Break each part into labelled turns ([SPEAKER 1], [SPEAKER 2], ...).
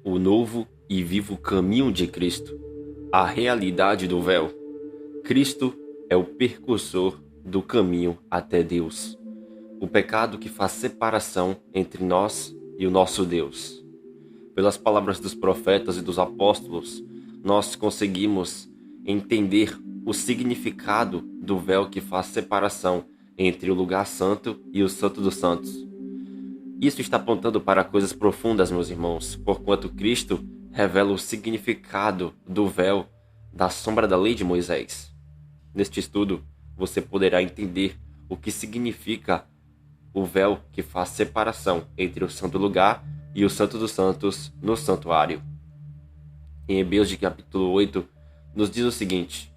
[SPEAKER 1] o novo e vivo caminho de Cristo, a realidade do véu. Cristo é o precursor do caminho até Deus, o pecado que faz separação entre nós e o nosso Deus. Pelas palavras dos profetas e dos apóstolos, nós conseguimos entender o significado do véu que faz separação entre o lugar santo e o Santo dos Santos. Isso está apontando para coisas profundas, meus irmãos, porquanto Cristo revela o significado do véu da sombra da lei de Moisés. Neste estudo, você poderá entender o que significa o véu que faz separação entre o santo lugar e o Santo dos Santos no santuário. Em Hebreus de capítulo 8, nos diz o seguinte: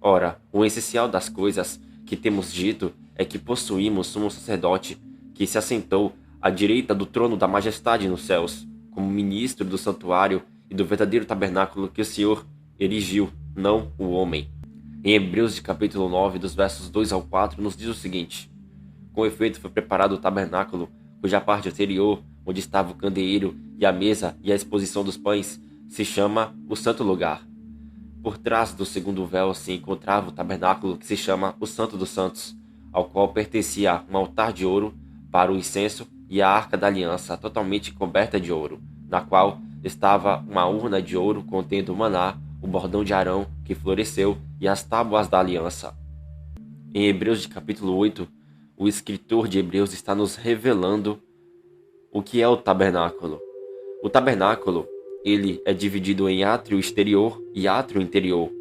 [SPEAKER 1] Ora, o essencial das coisas que temos dito é que possuímos um sacerdote que se assentou à direita do trono da majestade nos céus, como ministro do santuário e do verdadeiro tabernáculo que o Senhor erigiu, não o homem. Em Hebreus de capítulo 9, dos versos 2 ao 4, nos diz o seguinte: Com efeito foi preparado o tabernáculo, cuja parte anterior, onde estava o candeeiro e a mesa e a exposição dos pães, se chama o Santo Lugar. Por trás do segundo véu se encontrava o tabernáculo que se chama o Santo dos Santos, ao qual pertencia um altar de ouro para o incenso e a arca da aliança totalmente coberta de ouro, na qual estava uma urna de ouro contendo o maná, o bordão de Arão que floresceu e as tábuas da aliança. Em Hebreus de capítulo 8, o escritor de Hebreus está nos revelando o que é o tabernáculo. O tabernáculo, ele é dividido em átrio exterior e átrio interior.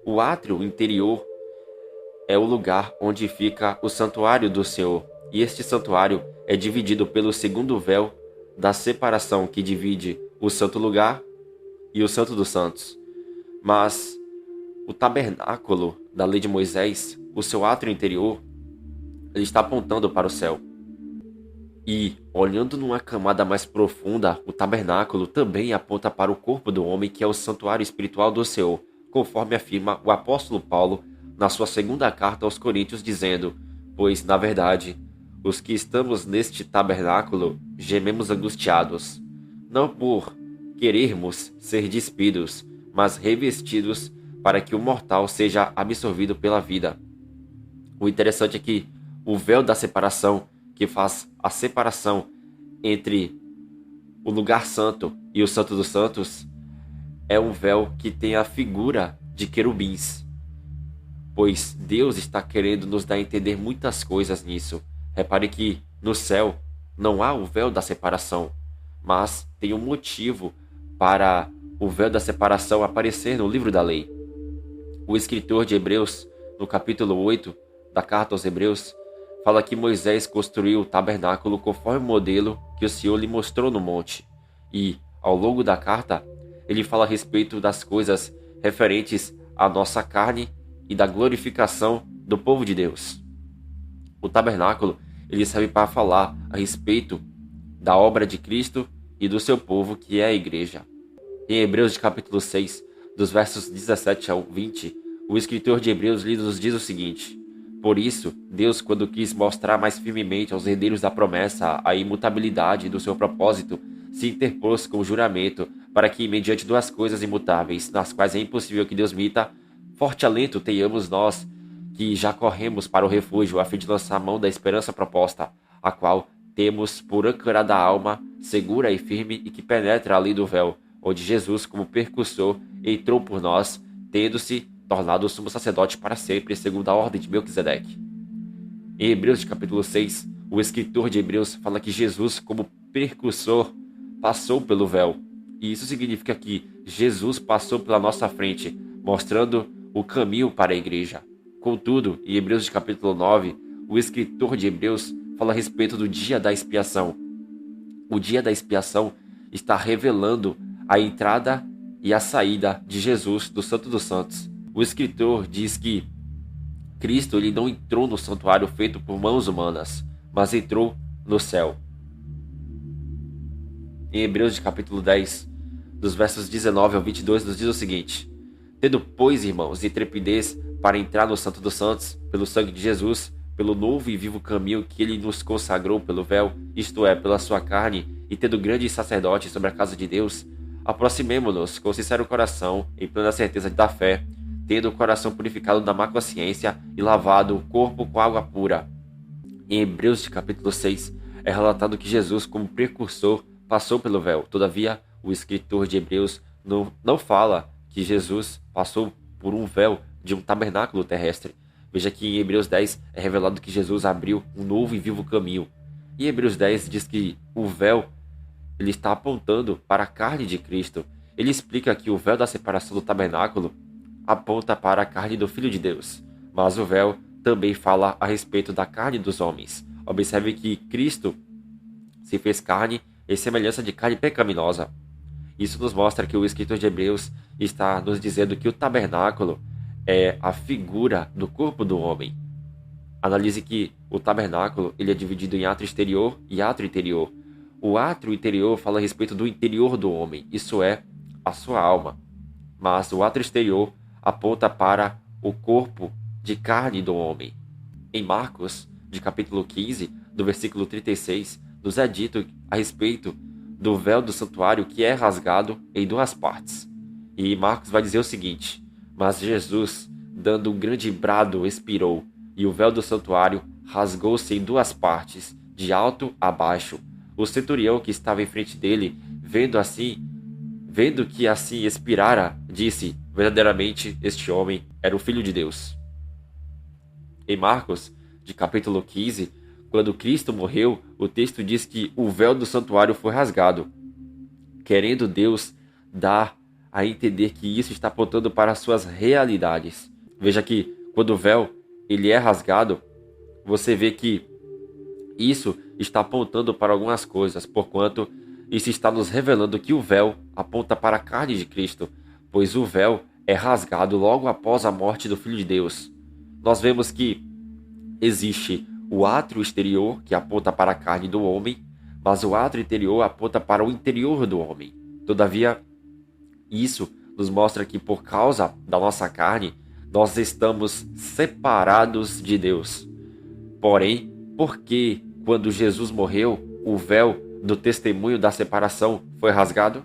[SPEAKER 1] O átrio interior é o lugar onde fica o santuário do Senhor, e este santuário é dividido pelo segundo véu da separação que divide o santo lugar e o Santo dos Santos. Mas o tabernáculo da lei de Moisés, o seu átrio interior, ele está apontando para o céu. E, olhando numa camada mais profunda, o tabernáculo também aponta para o corpo do homem, que é o santuário espiritual do Senhor, conforme afirma o apóstolo Paulo na sua segunda carta aos Coríntios, dizendo: Pois, na verdade, os que estamos neste tabernáculo gememos angustiados, não por querermos ser despidos, mas revestidos para que o mortal seja absorvido pela vida. O interessante é que o véu da separação, que faz a separação entre o lugar santo e o Santo dos Santos, é um véu que tem a figura de querubins, pois Deus está querendo nos dar a entender muitas coisas nisso. Repare que no céu não há o véu da separação, mas tem um motivo para o véu da separação aparecer no livro da lei. O escritor de Hebreus, no capítulo 8 da carta aos Hebreus, fala que Moisés construiu o tabernáculo conforme o modelo que o Senhor lhe mostrou no monte. E, ao longo da carta, ele fala a respeito das coisas referentes à nossa carne e da glorificação do povo de Deus. O tabernáculo, ele serve para falar a respeito da obra de Cristo e do seu povo, que é a igreja. Em Hebreus de capítulo 6, dos versos 17 ao 20, o escritor de Hebreus nos diz o seguinte: Por isso, Deus, quando quis mostrar mais firmemente aos herdeiros da promessa a imutabilidade do seu propósito, se interpôs com o juramento, para que, mediante duas coisas imutáveis, nas quais é impossível que Deus minta, forte alento tenhamos nós, que já corremos para o refúgio, a fim de lançar a mão da esperança proposta, a qual temos por âncora da alma, segura e firme, e que penetra além do véu, onde Jesus, como percussor, entrou por nós, tendo-se tornado o sumo sacerdote para sempre, segundo a ordem de Melquisedeque. Em Hebreus de capítulo 6, o escritor de Hebreus fala que Jesus, como precursor, passou pelo véu. E isso significa que Jesus passou pela nossa frente, mostrando o caminho para a igreja. Contudo, em Hebreus de capítulo 9, o escritor de Hebreus fala a respeito do dia da expiação. O dia da expiação está revelando a entrada e a saída de Jesus do Santo dos Santos. O escritor diz que Cristo ele não entrou no santuário feito por mãos humanas, mas entrou no céu. Em Hebreus de capítulo 10, dos versos 19 ao 22, nos diz o seguinte: Tendo, pois, irmãos, intrepidez para entrar no Santo dos Santos, pelo sangue de Jesus, pelo novo e vivo caminho que ele nos consagrou pelo véu, isto é, pela sua carne, e tendo grande sacerdote sobre a casa de Deus, aproximemo-nos com sincero coração, em plena certeza da fé, tendo o coração purificado da má consciência e lavado o corpo com água pura. Em Hebreus de capítulo 6, é relatado que Jesus, como precursor, passou pelo véu. Todavia, o escritor de Hebreus não fala que Jesus passou por um véu de um tabernáculo terrestre. Veja que em Hebreus 10 é revelado que Jesus abriu um novo e vivo caminho. E Hebreus 10 diz que o véu ele está apontando para a carne de Cristo. Ele explica que o véu da separação do tabernáculo aponta para a carne do Filho de Deus, mas o véu também fala a respeito da carne dos homens. Observe que Cristo se fez carne em semelhança de carne pecaminosa. Isso nos mostra que o escritor de Hebreus está nos dizendo que o tabernáculo é a figura do corpo do homem. Analise que o tabernáculo ele é dividido em átrio exterior e átrio interior. O átrio interior fala a respeito do interior do homem, isso é, a sua alma. Mas o átrio exterior aponta para o corpo de carne do homem. Em Marcos, de capítulo 15, do versículo 36, nos é dito a respeito do véu do santuário que é rasgado em duas partes. E Marcos vai dizer o seguinte: mas Jesus, dando um grande brado, expirou, e o véu do santuário rasgou-se em duas partes, de alto a baixo. O centurião que estava em frente dele, vendo que assim expirara, disse: verdadeiramente este homem era o Filho de Deus. Em Marcos, de capítulo 15, quando Cristo morreu, o texto diz que o véu do santuário foi rasgado, querendo Deus dar a entender que isso está apontando para as suas realidades. Veja que quando o véu ele é rasgado, você vê que isso está apontando para algumas coisas, porquanto isso está nos revelando que o véu aponta para a carne de Cristo, pois o véu é rasgado logo após a morte do Filho de Deus. Nós vemos que existe o átrio exterior, que aponta para a carne do homem, mas o átrio interior aponta para o interior do homem. Todavia, isso nos mostra que por causa da nossa carne, nós estamos separados de Deus. Porém, por que quando Jesus morreu, o véu do testemunho da separação foi rasgado?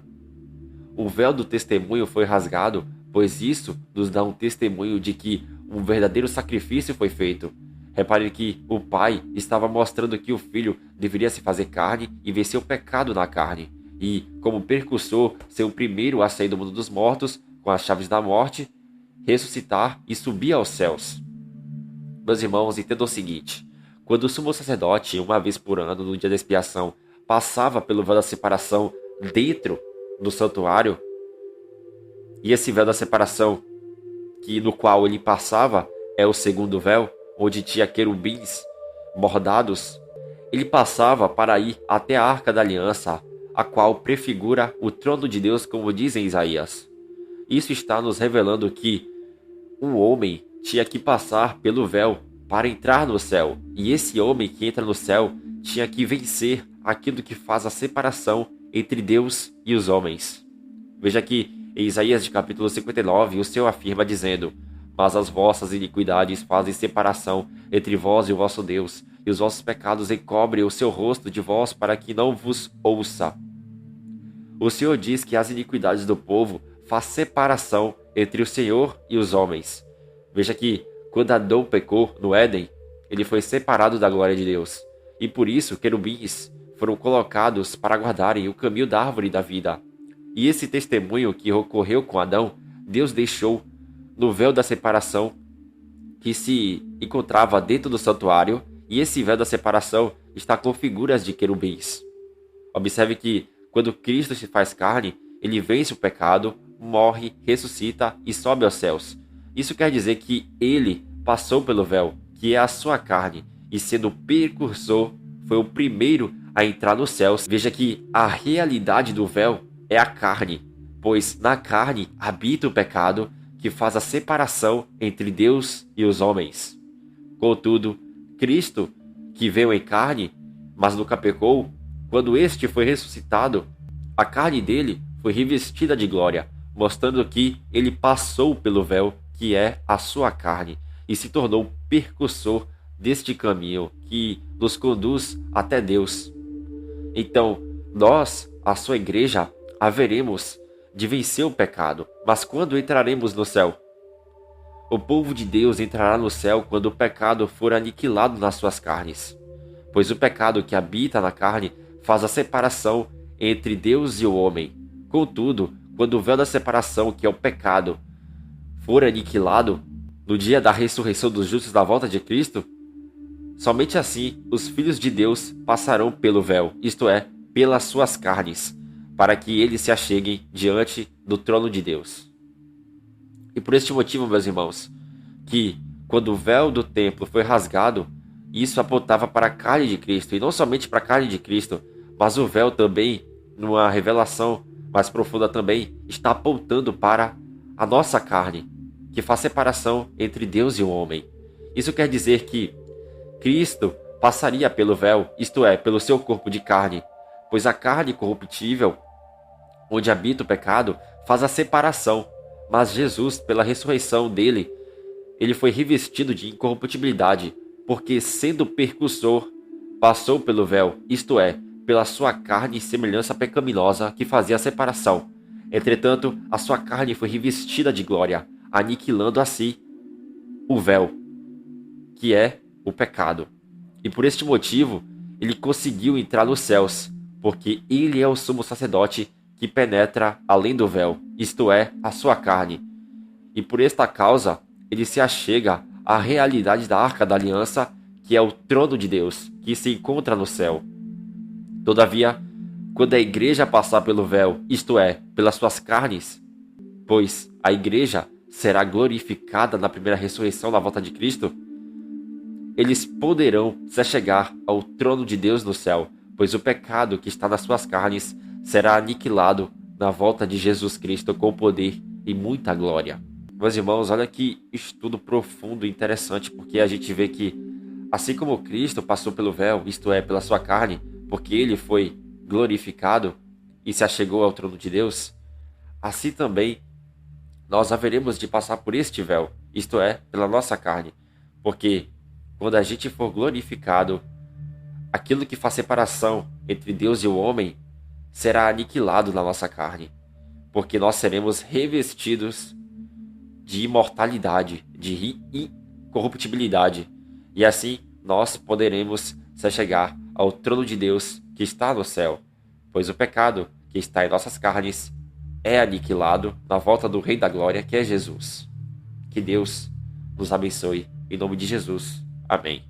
[SPEAKER 1] O véu do testemunho foi rasgado, pois isso nos dá um testemunho de que um verdadeiro sacrifício foi feito. Repare que o Pai estava mostrando que o Filho deveria se fazer carne e vencer o pecado na carne, e, como percussor, ser o primeiro a sair do mundo dos mortos, com as chaves da morte, ressuscitar e subir aos céus. Meus irmãos, entendam o seguinte: quando o sumo sacerdote, uma vez por ano, no dia da expiação, passava pelo véu da separação dentro do santuário, e esse véu da separação no qual ele passava é o segundo véu, onde tinha querubins bordados, ele passava para ir até a Arca da Aliança, a qual prefigura o trono de Deus, como diz em Isaías. Isso está nos revelando que um homem tinha que passar pelo véu para entrar no céu, e esse homem que entra no céu tinha que vencer aquilo que faz a separação entre Deus e os homens. Veja que em Isaías de capítulo 59, o Senhor afirma dizendo: mas as vossas iniquidades fazem separação entre vós e o vosso Deus, e os vossos pecados encobrem o seu rosto de vós para que não vos ouça. O Senhor diz que as iniquidades do povo faz separação entre o Senhor e os homens. Veja que quando Adão pecou no Éden, ele foi separado da glória de Deus, e por isso querubins foram colocados para guardarem o caminho da árvore da vida. E esse testemunho que ocorreu com Adão, Deus deixou no véu da separação que se encontrava dentro do santuário, e esse véu da separação está com figuras de querubins. Observe que quando Cristo se faz carne, ele vence o pecado, morre, ressuscita e sobe aos céus. Isso quer dizer que ele passou pelo véu, que é a sua carne, e sendo o precursor, foi o primeiro a entrar nos céus. Veja que a realidade do véu é a carne, pois na carne habita o pecado que faz a separação entre Deus e os homens. Contudo, Cristo, que veio em carne, mas nunca pecou, quando este foi ressuscitado, a carne dele foi revestida de glória, mostrando que ele passou pelo véu, que é a sua carne, e se tornou percussor deste caminho que nos conduz até Deus. Então, Nós, a sua igreja, haveremos de vencer o pecado. Mas quando entraremos no céu? O povo de Deus entrará no céu quando o pecado for aniquilado nas suas carnes. Pois o pecado que habita na carne faz a separação entre Deus e o homem. Contudo, quando o véu da separação, que é o pecado, for aniquilado, no dia da ressurreição dos justos da volta de Cristo, somente assim os filhos de Deus passarão pelo véu, isto é, pelas suas carnes, para que eles se acheguem diante do trono de Deus. E por este motivo, meus irmãos, que quando o véu do templo foi rasgado, isso apontava para a carne de Cristo, e não somente para a carne de Cristo, mas o véu também, numa revelação mais profunda também, está apontando para a nossa carne, que faz separação entre Deus e o homem. Isso quer dizer que Cristo passaria pelo véu, isto é, pelo seu corpo de carne, pois a carne corruptível, onde habita o pecado, faz a separação, mas Jesus, pela ressurreição dele, ele foi revestido de incorruptibilidade, porque sendo percussor, passou pelo véu, isto é, pela sua carne semelhança pecaminosa que fazia a separação. Entretanto, a sua carne foi revestida de glória, aniquilando assim o véu, que é o pecado. E por este motivo, ele conseguiu entrar nos céus, porque ele é o sumo sacerdote que penetra além do véu, isto é, a sua carne. E por esta causa, ele se achega à realidade da Arca da Aliança, que é o trono de Deus, que se encontra no céu. Todavia, quando a igreja passar pelo véu, isto é, pelas suas carnes, pois a igreja será glorificada na primeira ressurreição na volta de Cristo, eles poderão se achegar ao trono de Deus no céu, pois o pecado que está nas suas carnes será aniquilado na volta de Jesus Cristo com poder e muita glória. Meus irmãos, olha que estudo profundo e interessante, porque a gente vê que, assim como Cristo passou pelo véu, isto é, pela sua carne, porque ele foi glorificado e se achegou ao trono de Deus, assim também nós haveremos de passar por este véu, isto é, pela nossa carne, porque quando a gente for glorificado, aquilo que faz separação entre Deus e o homem será aniquilado na nossa carne, porque nós seremos revestidos de imortalidade, de incorruptibilidade, e assim nós poderemos se chegar ao trono de Deus que está no céu, pois o pecado que está em nossas carnes é aniquilado na volta do Rei da Glória, que é Jesus. Que Deus nos abençoe, em nome de Jesus. Amém.